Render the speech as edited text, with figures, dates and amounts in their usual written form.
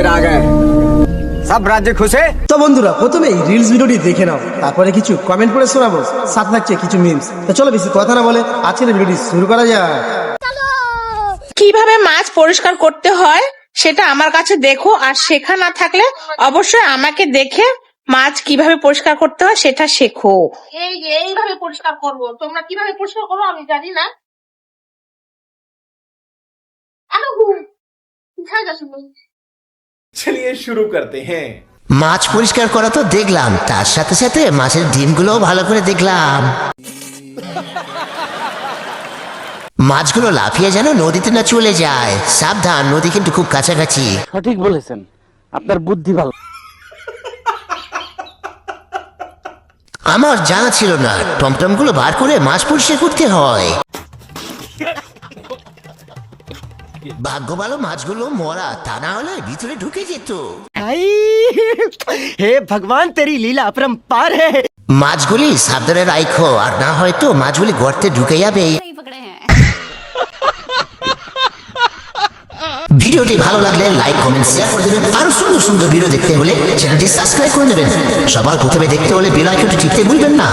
फिर आ गए सब राज्य खुश है। তো বন্ধুরা প্রথমেই রিলস ভিডিওটি দেখে নাও, তারপরে কিছু কমেন্ট করে শোনাবো, সাথে থাকছে কিছু মিমস। তো চলো বেশি কথা না বলে আজকের ভিডিওটি শুরু করা যাক। কিভাবে মাছ পরিষ্কার করতে হয় সেটা আমার কাছে দেখো, আর শেখা না থাকলে অবশ্যই আমাকে দেখে মাছ কিভাবে পরিষ্কার করতে হয় সেটা শেখো। এই যে এইভাবে পরিষ্কার করবো, তোমরা কিভাবে পরিষ্কার করো আমি জানি না। चलिए शुरू करते हैं। মাছ পরিষ্কার করা তো দেখলাম, তার সাথে সাথে মাছের ডিমগুলোও ভালো করে দেখলাম। মাছগুলো লাফিয়ে যেন নদীতে না চলে যায়, সাবধান, নদী কিন্তু খুব কাছাকাছি। সঠিক বলেছেন, আপনার বুদ্ধি ভালো। আমার জানা ছিল না টমটম গুলো বার করে মাছ পরিষ্কার করতে হয়। ভাগ্য ভালো মাছগুলো মরা, তা না হলে ভিতরে ঢুকে যেত। हे भगवान तेरी लीला अपरंपार है। মাছগুলি সাবধানে রাখো, আর না হয়তো মাছগুলি গর্তে ঢুকে যাবে। ভিডিওটি ভালো লাগলে লাইক কমেন্ট শেয়ার করে দেবেন। আরো সুন্দর সুন্দর ভিডিও দেখতে হলে চ্যানেলটি সাবস্ক্রাইব করে নেবেন। সবার প্রথমে দেখতে হলে বেল আইকনটি টিপতে ভুলবেন না।